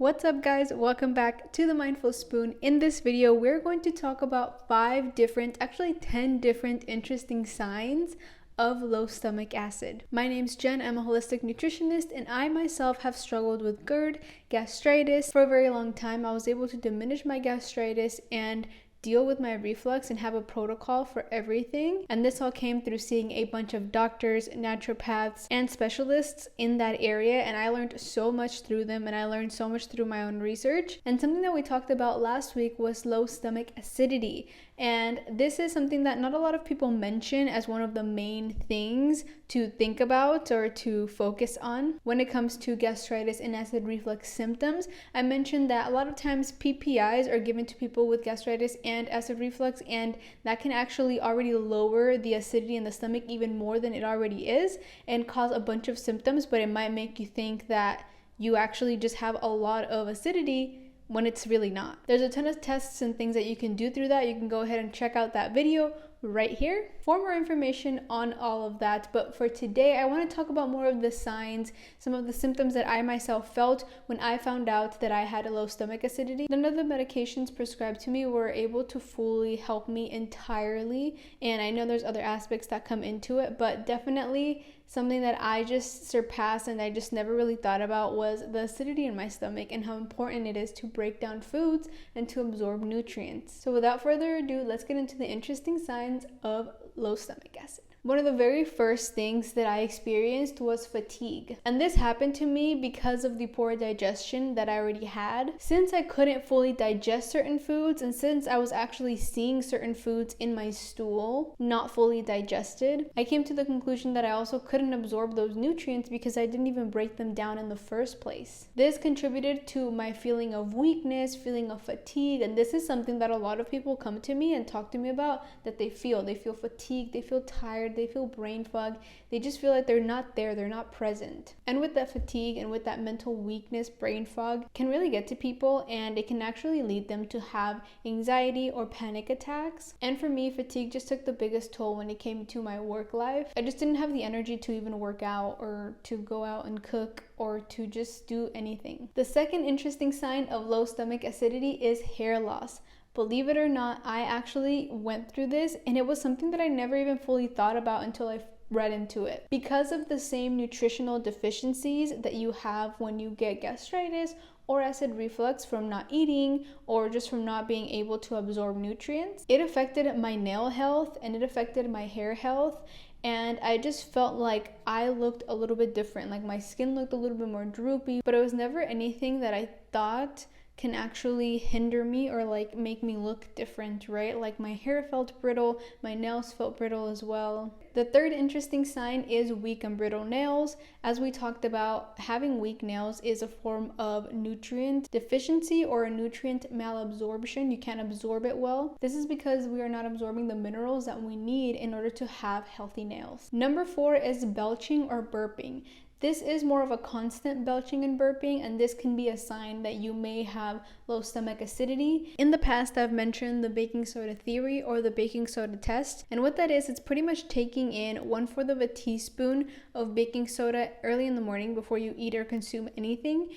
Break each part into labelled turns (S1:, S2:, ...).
S1: What's up guys, welcome back to the Mindful Spoon. In this video, we're going to talk about 10 different interesting signs of low stomach acid. My name's Jen, I'm a holistic nutritionist, and I myself have struggled with GERD, gastritis. For a very long time, I was able to diminish my gastritis and deal with my reflux and have a protocol for everything. And this all came through seeing a bunch of doctors, naturopaths, and specialists in that area. And I learned so much through them, and I learned so much through my own research. And something that we talked about last week was low stomach acidity. And this is something that not a lot of people mention as one of the main things to think about or to focus on when it comes to gastritis and acid reflux symptoms. I mentioned that a lot of times PPIs are given to people with gastritis and acid reflux, and that can actually already lower the acidity in the stomach even more than it already is and cause a bunch of symptoms, but it might make you think that you actually just have a lot of acidity when it's really not. There's a ton of tests and things that you can do through that. You can go ahead and check out that video right here for more information on all of that. But for today, I want to talk about more of the signs, some of the symptoms that I myself felt when I found out that I had a low stomach acidity. None of the medications prescribed to me were able to fully help me entirely, and I know there's other aspects that come into it, but definitely something that I just surpassed and I just never really thought about was the acidity in my stomach and how important it is to break down foods and to absorb nutrients. So without further ado, let's get into the interesting signs of low stomach acid. One of the very first things that I experienced was fatigue. And this happened to me because of the poor digestion that I already had. Since I couldn't fully digest certain foods, and since I was actually seeing certain foods in my stool not fully digested, I came to the conclusion that I also couldn't absorb those nutrients because I didn't even break them down in the first place. This contributed to my feeling of weakness, feeling of fatigue, and this is something that a lot of people come to me and talk to me about, that they feel. They feel fatigued, they feel tired, they feel brain fog, they just feel like they're not there, they're not present. And with that fatigue and with that mental weakness, brain fog can really get to people, and it can actually lead them to have anxiety or panic attacks. And for me, fatigue just took the biggest toll when it came to my work life. I just didn't have the energy to even work out or to go out and cook or to just do anything. The second interesting sign of low stomach acidity is hair loss. Believe it or not, I actually went through this, and it was something that I never even fully thought about until I read into it. Because of the same nutritional deficiencies that you have when you get gastritis or acid reflux from not eating or just from not being able to absorb nutrients, it affected my nail health and it affected my hair health. And I just felt like I looked a little bit different, like my skin looked a little bit more droopy, but it was never anything that I thought can actually hinder me or like make me look different, right? Like my hair felt brittle, my nails felt brittle as well. The third interesting sign is weak and brittle nails. As we talked about, having weak nails is a form of nutrient deficiency or a nutrient malabsorption. You can't absorb it well. This is because we are not absorbing the minerals that we need in order to have healthy nails. Number 4 is belching or burping. This is more of a constant belching and burping, and this can be a sign that you may have low stomach acidity. In the past, I've mentioned the baking soda theory or the baking soda test, and what that is, it's pretty much taking in 1/4 of a teaspoon of baking soda early in the morning before you eat or consume anything.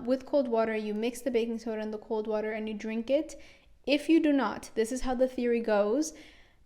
S1: With cold water, you mix the baking soda in the cold water and you drink it. If you do not, this is how the theory goes,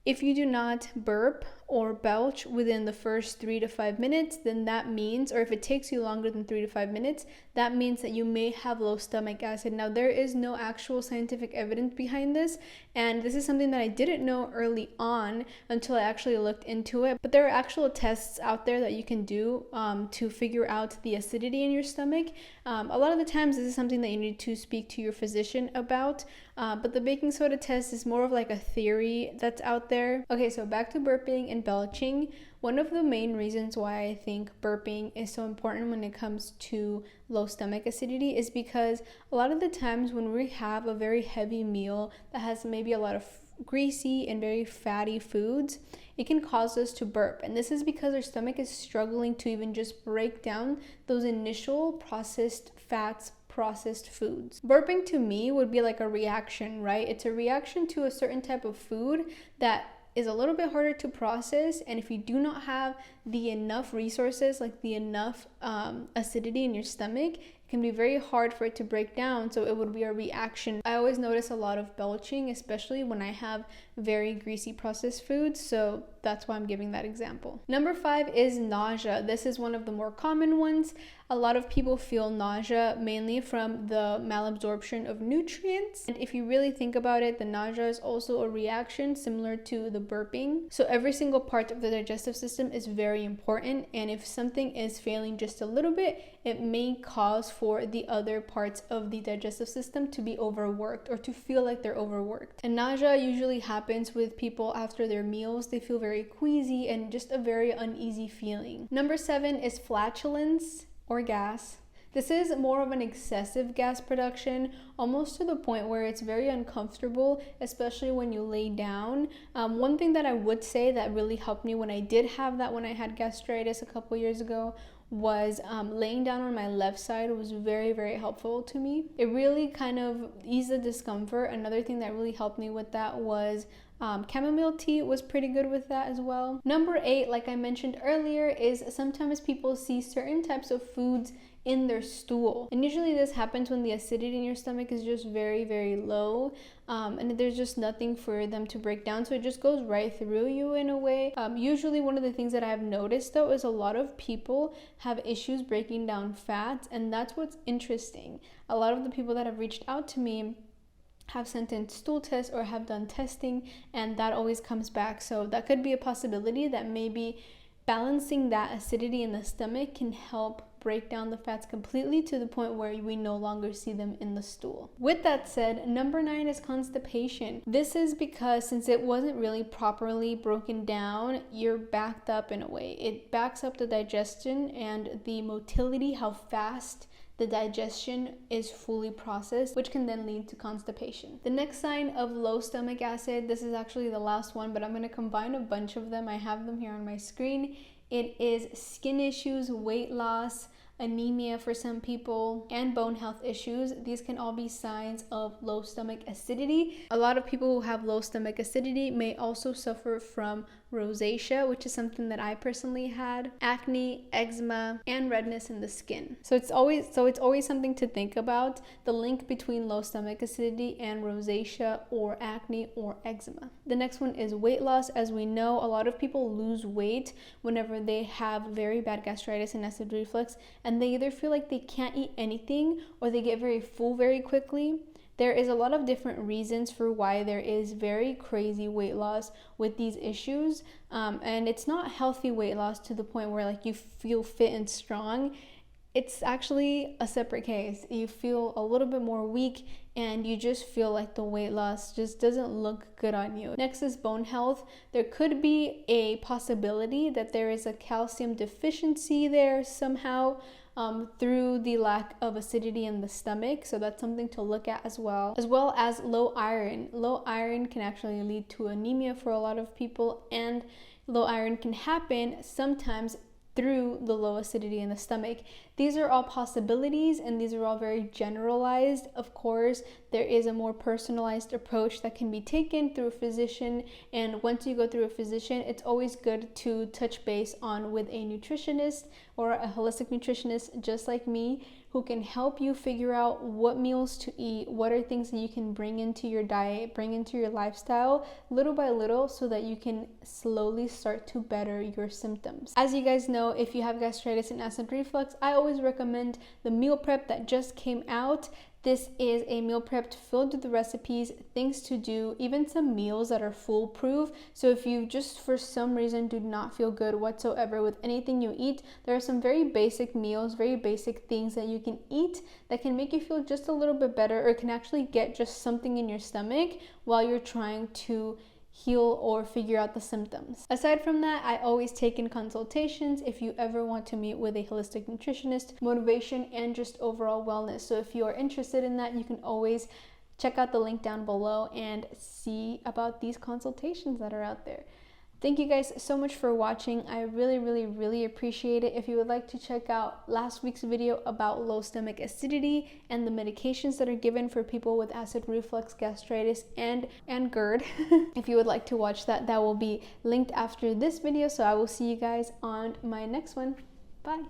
S1: if you do not burp or belch within the first 3 to 5 minutes, then that means, or if it takes you longer than 3 to 5 minutes, that means that you may have low stomach acid. Now, there is no actual scientific evidence behind this, and this is something that I didn't know early on until I actually looked into it. But there are actual tests out there that you can do to figure out the acidity in your stomach. A lot of the times, this is something that you need to speak to your physician about, but the baking soda test is more of like a theory that's out there. Okay, so back to burping and belching. One of the main reasons why I think burping is so important when it comes to low stomach acidity is because a lot of the times when we have a very heavy meal that has maybe a lot of greasy and very fatty foods, it can cause us to burp. And this is because our stomach is struggling to even just break down those initial processed fats, processed foods. Burping to me would be like a reaction, right? It's a reaction to a certain type of food that is a little bit harder to process, and if you do not have the enough resources, like the enough acidity in your stomach, it it can be very hard for it to break down, so it would be a reaction. I always notice a lot of belching, especially when I have very greasy processed foods, so that's why I'm giving that example. Number 5 is nausea. This is one of the more common ones. A lot of people feel nausea mainly from the malabsorption of nutrients. And if you really think about it, the nausea is also a reaction similar to the burping. So every single part of the digestive system is very important. And if something is failing just a little bit, it may cause for the other parts of the digestive system to be overworked or to feel like they're overworked. And nausea usually happens with people after their meals. They feel very queasy and just a very uneasy feeling. Number 7 is flatulence or gas. This is more of an excessive gas production, almost to the point where it's very uncomfortable, especially when you lay down. One thing that I would say that really helped me when I did have that, when I had gastritis a couple years ago, was laying down on my left side was very, very helpful to me. It really kind of eased the discomfort. Another thing that really helped me with that was chamomile tea was pretty good with that as well. Number 8, like I mentioned earlier, is sometimes people see certain types of foods in their stool, and usually this happens when the acidity in your stomach is just very, very low, and there's just nothing for them to break down, so it just goes right through you in a way. Usually one of the things that I've noticed though is a lot of people have issues breaking down fats, and that's what's interesting. A lot of the people that have reached out to me have sent in stool tests or have done testing, and that always comes back. So that could be a possibility that maybe balancing that acidity in the stomach can help break down the fats completely to the point where we no longer see them in the stool. With that said, number 9 is constipation. This is because since it wasn't really properly broken down, you're backed up in a way. It backs up the digestion and the motility, how fast the digestion is fully processed, which can then lead to constipation. The next sign of low stomach acid, this is actually the last one, but I'm going to combine a bunch of them. I have them here on my screen. It is skin issues, weight loss, anemia for some people, and bone health issues. These can all be signs of low stomach acidity. A lot of people who have low stomach acidity may also suffer from rosacea, which is something that I personally had, acne, eczema, and redness in the skin. So it's always something to think about, the link between low stomach acidity and rosacea or acne or eczema. The next one is weight loss. As we know, a lot of people lose weight whenever they have very bad gastritis and acid reflux, and they either feel like they can't eat anything or they get very full very quickly. There is a lot of different reasons for why there is very crazy weight loss with these issues, and it's not healthy weight loss to the point where like you feel fit and strong. It's actually a separate case. You feel a little bit more weak and you just feel like the weight loss just doesn't look good on you. Next is bone health. There could be a possibility that there is a calcium deficiency there somehow, through the lack of acidity in the stomach. So that's something to look at as well as low iron. Low iron can actually lead to anemia for a lot of people, and low iron can happen sometimes through the low acidity in the stomach. These are all possibilities, and these are all very generalized. Of course, there is a more personalized approach that can be taken through a physician, and once you go through a physician, it's always good to touch base on with a nutritionist or a holistic nutritionist just like me, who can help you figure out what meals to eat, what are things that you can bring into your diet, bring into your lifestyle little by little, so that you can slowly start to better your symptoms. As you guys know, if you have gastritis and acid reflux, I always recommend the meal prep that just came out. This is a meal prep filled with the recipes, things to do, even some meals that are foolproof. So if you just for some reason do not feel good whatsoever with anything you eat, there are some very basic meals, very basic things that you can eat that can make you feel just a little bit better, or can actually get just something in your stomach while you're trying to heal or figure out the symptoms. Aside from that, I always take in consultations if you ever want to meet with a holistic nutritionist, motivation, and just overall wellness. So if you are interested in that, you can always check out the link down below and see about these consultations that are out there. Thank you guys so much for watching. I really appreciate it. If you would like to check out last week's video about low stomach acidity and the medications that are given for people with acid reflux, gastritis, and GERD, if you would like to watch that, that will be linked after this video. So I will see you guys on my next one. Bye.